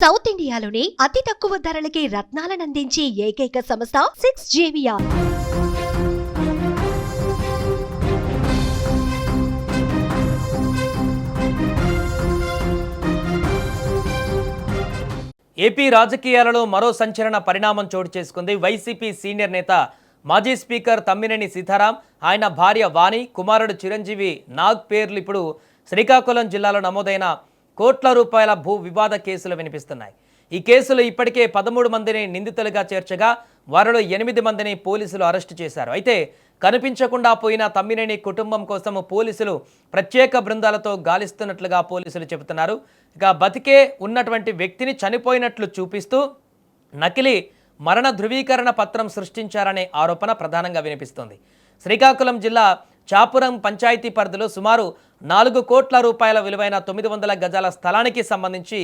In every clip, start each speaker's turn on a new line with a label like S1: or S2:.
S1: South ఇండియాలోని అతి తక్కువ ధరలకి రత్నాలనందించే ఏకైక సంస్థ 6JVR.
S2: ఏపీ రాజకీయాలలో మరో సంచలన పరిణామం చోటు చేసుకుంది. వైసీపీ సీనియర్ నేత మాజీ స్పీకర్ తమ్మినేని సీతారాం, ఆయన భార్య వాణి, కుమారుడు చిరంజీవి నాగ్ పేర్లు ఇప్పుడు శ్రీకాకుళం జిల్లాలో నమోదైన కోట్ల రూపాయల భూ వివాద కేసులు వినిపిస్తున్నాయి. ఈ కేసులో ఇప్పటికే 13 మందిని నిందితులుగా చేర్చగా వారిలో 8 మందిని పోలీసులు అరెస్టు చేశారు. అయితే కనిపించకుండా పోయిన తమ్మినేని కుటుంబం కోసం పోలీసులు ప్రత్యేక బృందాలతో గాలిస్తున్నట్లుగా పోలీసులు చెబుతున్నారు. ఇక బతికే ఉన్నటువంటి వ్యక్తిని చనిపోయినట్లు చూపిస్తూ నకిలీ మరణ ధృవీకరణ పత్రం సృష్టించారనే ఆరోపణ ప్రధానంగా వినిపిస్తోంది. శ్రీకాకుళం జిల్లా చాపురం పంచాయతీ పరిధిలో సుమారు 4 కోట్ల రూపాయల విలువైన 900 గజాల స్థలానికి సంబంధించి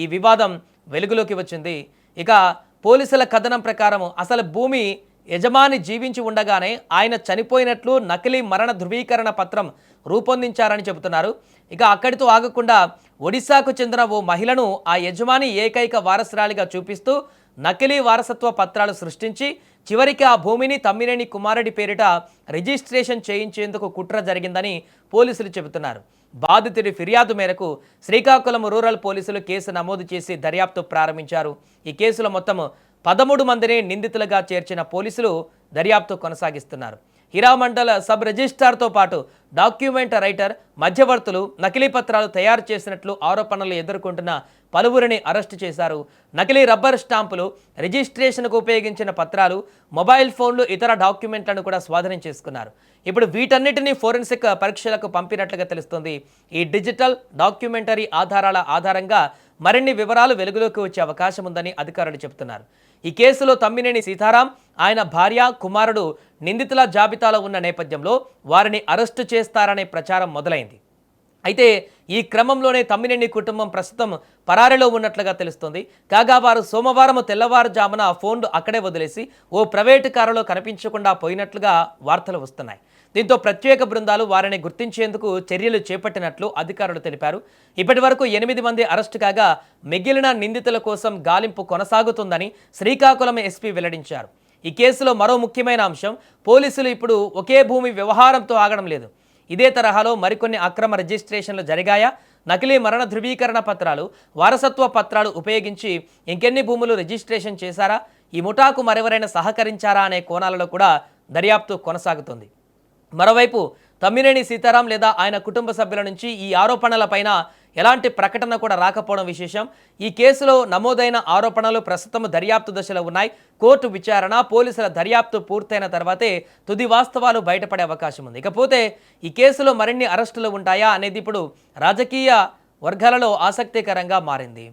S2: ఈ వివాదం వెలుగులోకి వచ్చింది. ఇక పోలీసుల కథనం ప్రకారం అసలు భూమి యజమాని జీవించి ఉండగానే ఆయన చనిపోయినట్లు నకిలీ మరణ ధృవీకరణ పత్రం రూపొందించారని చెబుతున్నారు. ఇక అక్కడితో ఆగకుండా ఒడిశాకు చెందిన ఓ మహిళను ఆ యజమాని ఏకైక వారసురాలిగా చూపిస్తూ నకిలీ వారసత్వ పత్రాలు సృష్టించి చివరికి ఆ భూమిని తమ్మినేని కుమారుడి పేరిట రిజిస్ట్రేషన్ చేయించేందుకు కుట్ర జరిగిందని పోలీసులు చెబుతున్నారు. బాధితుడి ఫిర్యాదు మేరకు శ్రీకాకుళం రూరల్ పోలీసులు కేసు నమోదు చేసి దర్యాప్తు ప్రారంభించారు. ఈ కేసులో మొత్తం 13 మందిని నిందితులుగా చేర్చిన పోలీసులు దర్యాప్తు కొనసాగిస్తున్నారు. హీరామండల్ సబ్ రిజిస్ట్రార్తో పాటు డాక్యుమెంట్ రైటర్, మధ్యవర్తులు నకిలీ పత్రాలు తయారు చేసినట్లు ఆరోపణలు ఎదుర్కొంటున్న పలువురిని అరెస్టు చేశారు. నకిలీ రబ్బర్ స్టాంపులు, రిజిస్ట్రేషన్కు ఉపయోగించిన పత్రాలు, మొబైల్ ఫోన్లు, ఇతర డాక్యుమెంట్లను కూడా స్వాధీనం చేసుకున్నారు. ఇప్పుడు వీటన్నిటినీ ఫోరెన్సిక్ పరీక్షలకు పంపినట్లుగా తెలుస్తుంది. ఈ డిజిటల్ డాక్యుమెంటరీ ఆధారాల ఆధారంగా మరిన్ని వివరాలు వెలుగులోకి వచ్చే అవకాశం ఉందని అధికారులు చెబుతున్నారు. ఈ కేసులో తమ్మినేని సీతారాం, ఆయన భార్య, కుమారుడు నిందితుల జాబితాలో ఉన్న నేపథ్యంలో వారిని అరెస్టు చేస్తారనే ప్రచారం మొదలైంది. అయితే ఈ క్రమంలోనే తమ్మినేని కుటుంబం ప్రస్తుతం పరారీలో ఉన్నట్లుగా తెలుస్తుంది. కాగా వారు సోమవారం తెల్లవారుజామున ఫోన్లు అక్కడే వదిలేసి ఓ ప్రైవేటు కారులో కనిపించకుండా పోయినట్లుగా వార్తలు వస్తున్నాయి. దీంతో ప్రత్యేక బృందాలు వారిని గుర్తించేందుకు చర్యలు చేపట్టినట్లు అధికారులు తెలిపారు. ఇప్పటి వరకు 8 మంది అరెస్టు కాగా మిగిలిన నిందితుల కోసం గాలింపు కొనసాగుతుందని శ్రీకాకుళం ఎస్పీ వెల్లడించారు. ఈ కేసులో మరో ముఖ్యమైన అంశం, పోలీసులు ఇప్పుడు ఒకే భూమి వ్యవహారంతో ఆగడం లేదు. ఇదే తరహాలో మరికొన్ని అక్రమ రిజిస్ట్రేషన్లు జరిగాయా, నకిలీ మరణ ధృవీకరణ పత్రాలు, వారసత్వ పత్రాలు ఉపయోగించి ఇంకెన్ని భూములు రిజిస్ట్రేషన్ చేశారా, ఈ ముఠాకు మరెవరైనా సహకరించారా అనే కోణాలలో కూడా దర్యాప్తు కొనసాగుతుంది. మరోవైపు తమ్మినేని సీతారాం లేదా ఆయన కుటుంబ సభ్యుల నుంచి ఈ ఆరోపణలపైన ఎలాంటి ప్రకటన కూడా రాకపోవడం విశేషం. ఈ కేసులో నమోదైన ఆరోపణలు ప్రస్తుతం దర్యాప్తు దశలో ఉన్నాయి. కోర్టు విచారణ, పోలీసుల దర్యాప్తు పూర్తయిన తర్వాతే తుది వాస్తవాలు బయటపడే అవకాశం ఉంది. ఇకపోతే ఈ కేసులో మరిన్ని అరెస్టులు ఉంటాయా అనేది ఇప్పుడు రాజకీయ వర్గాలలో ఆసక్తికరంగా మారింది.